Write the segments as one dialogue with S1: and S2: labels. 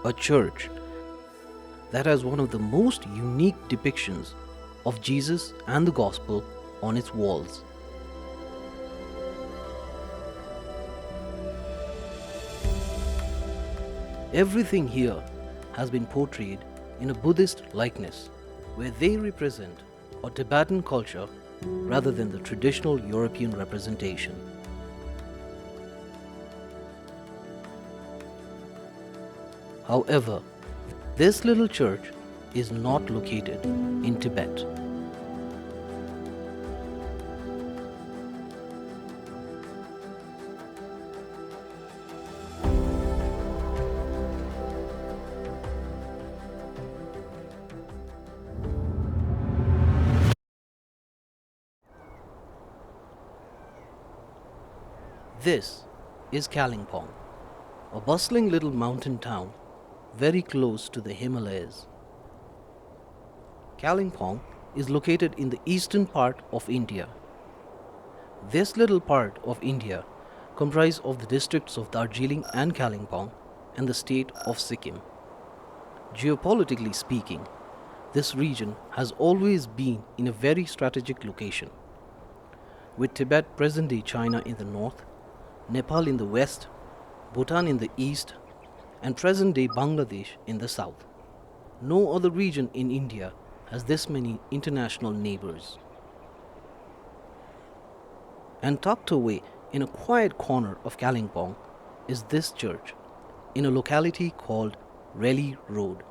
S1: a church that has one of the most unique depictions of Jesus and the Gospel on its walls. Everything here has been portrayed in a Buddhist likeness, where they represent a Tibetan culture rather than the traditional European representation. However, this little church is not located in Tibet. This is Kalimpong, a bustling little mountain town very close to the Himalayas. Kalimpong is located in the eastern part of India. This little part of India comprises of the districts of Darjeeling and Kalimpong and the state of Sikkim. Geopolitically speaking, this region has always been in a very strategic location, with Tibet, present-day China in the north, Nepal in the west, Bhutan in the east, and present-day Bangladesh in the south. No other region in India has this many international neighbors. And tucked away in a quiet corner of Kalimpong is this church, in a locality called Reli Road.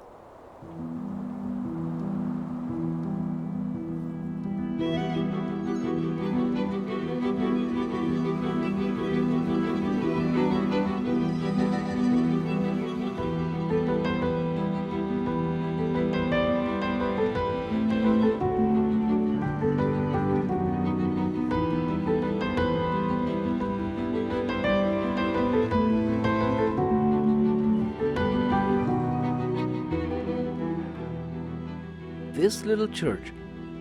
S1: This little church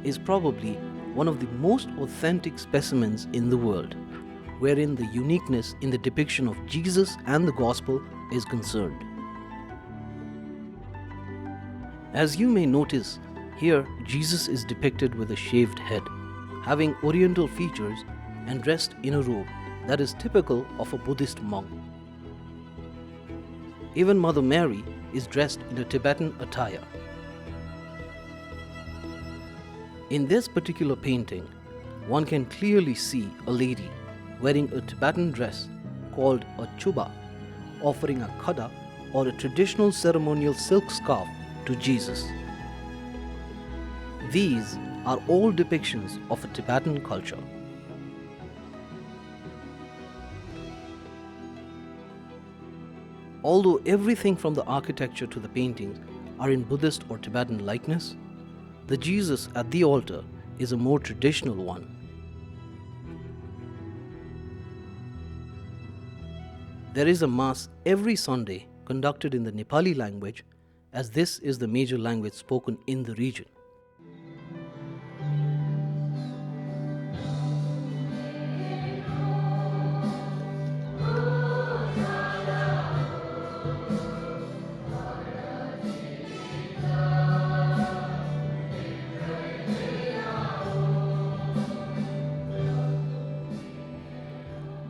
S1: is probably one of the most authentic specimens in the world, wherein the uniqueness in the depiction of Jesus and the Gospel is concerned. As you may notice, here Jesus is depicted with a shaved head, having oriental features and dressed in a robe that is typical of a Buddhist monk. Even Mother Mary is dressed in a Tibetan attire. In this particular painting, one can clearly see a lady wearing a Tibetan dress called a chuba, offering a khada or a traditional ceremonial silk scarf to Jesus. These are all depictions of a Tibetan culture. Although everything from the architecture to the paintings are in Buddhist or Tibetan likeness, the Jesus at the altar is a more traditional one. There is a mass every Sunday conducted in the Nepali language, as this is the major language spoken in the region.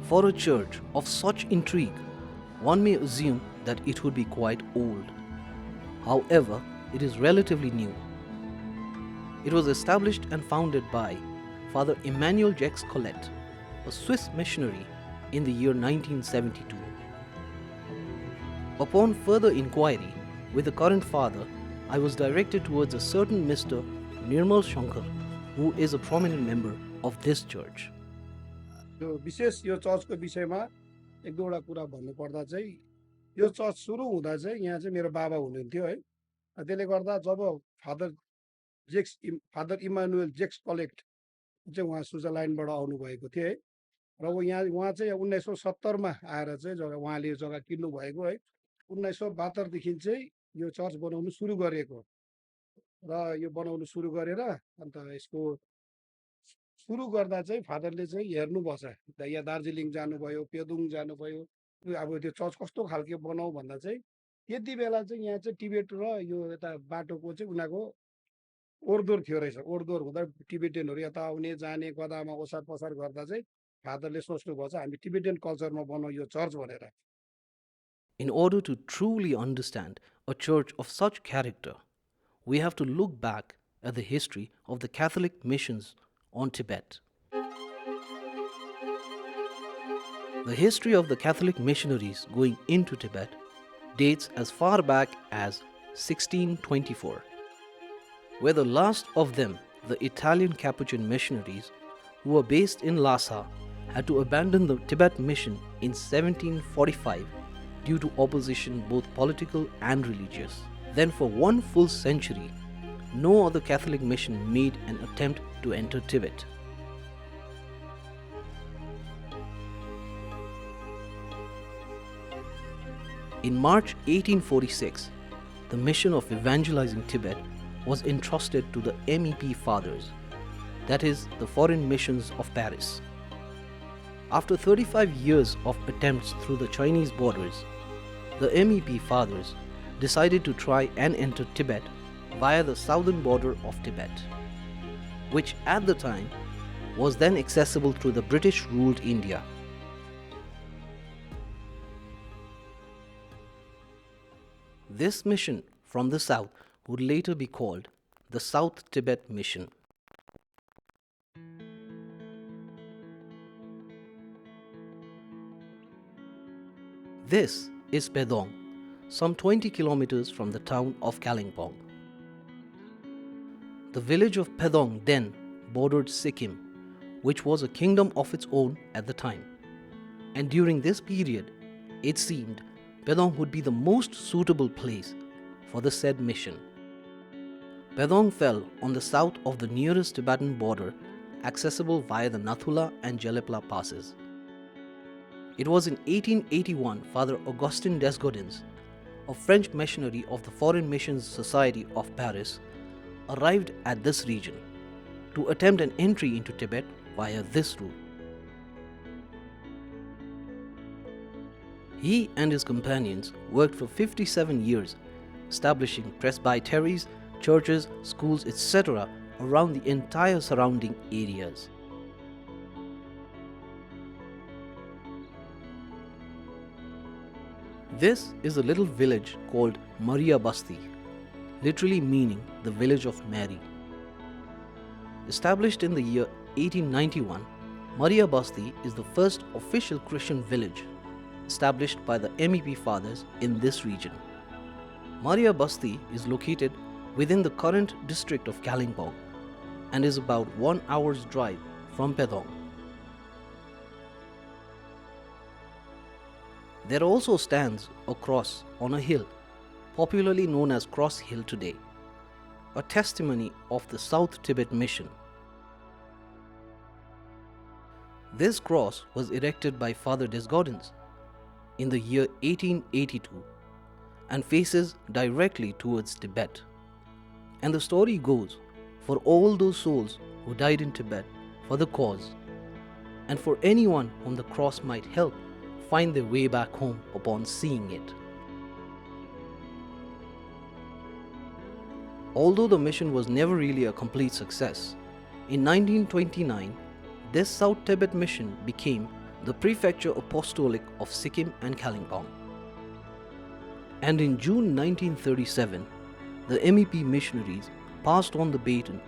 S1: For a church of such intrigue, one may assume that it would be quite old. However, it is relatively new. It was established and founded by Father Emmanuel Jacques Colette, a Swiss missionary, in the year 1972. Upon further inquiry with the current father, I was directed towards a certain Mr. Nirmal Shankar, who is a prominent member of this church.
S2: यो विशेष यो चर्चको विषयमा एक दुईवटा कुरा भन्नुपर्दा चाहिँ यो church सुरु हुँदा चाहिँ यहाँ चाहिँ मेरो बाबा हुनुहुन्थ्यो है त्यसले गर्दा जब फादर इमानुएल जेक्स कलेक्ट चाहिँ उहाँ स्विजरल्यान्डबाट आउनुभएको थियो है र उहाँ चाहिँ 1970 मा आएर चाहिँ जग्गा उहाँले यो जग्गा किन्नु भएको है 1972 देखि चाहिँ यो चर्च बनाउनु सुरु गरेको र यो बनाउनु सुरु गरेर अन्त यसको सुरु गर्दा चाहिँ फादरले चाहिँ हेर्नुभएछ यहाँ दार्जिलिङ जानुभयो पेदोङ जानुभयो अब त्यो चर्च कस्तो खालको बनाऊ भन्दा चाहिँ त्यति बेला चाहिँ यहाँ चाहिँ टिबेट र यो यता बाटोको चाहिँ उनीहरूको ओरदोर थियो रहेछ। ओरदोर हुँदा टिबेटियनहरू यता आउने जाने गदामा ओसार पसार गर्दा चाहिँ फादरले सोच्नुभएको छ हामी टिबेटियन कल्चरमा बनाउँ यो चर्च भनेर।
S1: In order to truly understand a church of such character, we have to look back at the history of the Catholic missions on Tibet. The history of the Catholic missionaries going into Tibet dates as far back as 1624, where the last of them, the Italian Capuchin missionaries, who were based in Lhasa, had to abandon the Tibet mission in 1745 due to opposition both political and religious. Then for one full century, no other Catholic mission made an attempt to enter Tibet. In March 1846, the mission of evangelizing Tibet was entrusted to the MEP Fathers, that is, the Foreign Missions of Paris. After 35 years of attempts through the Chinese borders, the MEP Fathers decided to try and enter Tibet via the southern border of Tibet, which at the time was then accessible through the British-ruled India. This mission from the south would later be called the South Tibet Mission. This is Pedong, some 20 kilometers from the town of Kalimpong. The village of Pedong then bordered Sikkim, which was a kingdom of its own at the time. And during this period, it seemed Pedong would be the most suitable place for the said mission. Pedong fell on the south of the nearest Tibetan border, accessible via the Nathula and Jelepla passes. It was in 1881 Father Augustin Desgodins, a French missionary of the Foreign Missions Society of Paris, arrived at this region to attempt an entry into Tibet via this route. He and his companions worked for 57 years, establishing presbyteries, churches, schools, etc. around the entire surrounding areas. This is a little village called Maria Basti, literally meaning the village of Mary. Established in the year 1891, Maria Basti is the first official Christian village established by the MEP Fathers in this region. Maria Basti is located within the current district of Kalimpong and is about 1 hour's drive from Pedong. There also stands a cross on a hill, popularly known as Cross Hill today, a testimony of the South Tibet mission. This cross was erected by Father Desgodins in the year 1882 and faces directly towards Tibet. And the story goes, for all those souls who died in Tibet for the cause, and for anyone whom the cross might help find their way back home upon seeing it. Although the mission was never really a complete success, in 1929, this South Tibet mission became the Prefecture Apostolic of Sikkim and Kalimpong. And in June 1937, the MEP missionaries passed on the baton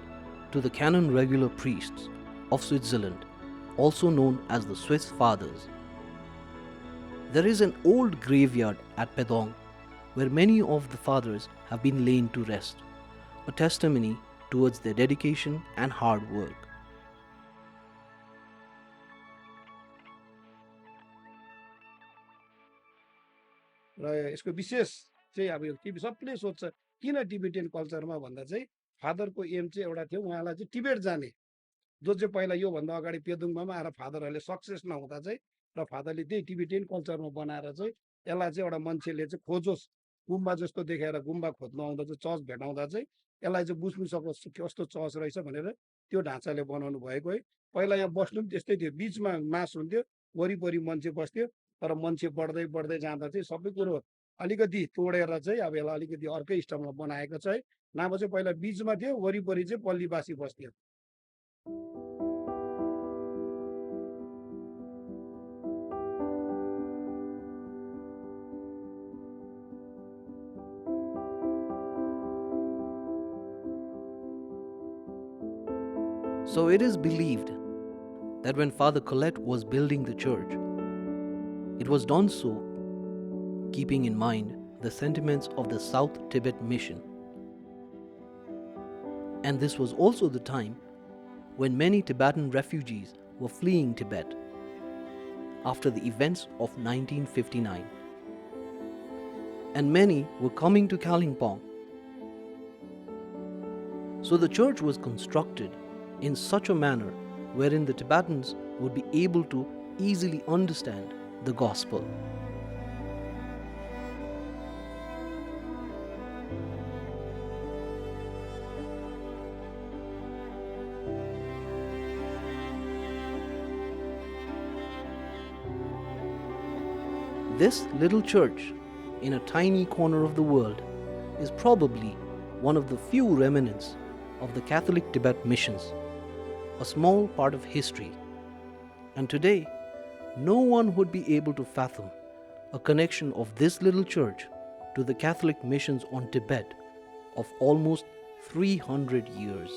S1: to the canon regular priests of Switzerland, also known as the Swiss Fathers. There is an old graveyard at Pedong where many of the fathers have been laid to rest, a testimony towards their dedication and hard work.
S2: र यसको विशेष चाहिँ अब यो सबले सोध्छ किन Tibetan कल्चरमा भन्दा चाहिँ फादरको M चाहिँ एउटा थियो उहाँलाई चाहिँ टिबेट जाने जो चाहिँ पहिला योभन्दा अगाडि पेदुङमा पनि आएर फादरहरूले सक्सेस नहुँदा चाहिँ र फादरले त्यही टिबेटियन कल्चरमा बनाएर चाहिँ यसलाई चाहिँ एउटा मान्छेले चाहिँ खोजोस् गुम्बा जस्तो देखाएर गुम्बा खोज्नु आउँदा चाहिँ चर्च भेटाउँदा चाहिँ यसलाई चाहिँ बुझ्नु सकोस् कस्तो चर्च रहेछ भनेर त्यो ढाँचाले बनाउनु भएको है। पहिला यहाँ बस्नु पनि त्यस्तै थियो, बिचमा मास हुन्थ्यो, वरिपरि मान्छे बस्थ्यो, तर मान्छे बढ्दै बढ्दै जाँदा चाहिँ सबै कुरो अलिकति तोडेर चाहिँ अब यसलाई अलिकति अर्कै स्टाइलमा बनाएको छ है। नभए चाहिँ पहिला बिचमा थियो, वरिपरि चाहिँ पल्लीवासी बस्थ्यो।
S1: So it is believed that when Father Colette was building the church, it was done so keeping in mind the sentiments of the South Tibet mission. And this was also the time when many Tibetan refugees were fleeing Tibet after the events of 1959. And many were coming to Kalimpong. So the church was constructed in such a manner wherein the Tibetans would be able to easily understand the gospel. This little church in a tiny corner of the world is probably one of the few remnants of the Catholic Tibet missions, a small part of history. And today, no one would be able to fathom a connection of this little church to the Catholic missions on Tibet of almost 300 years.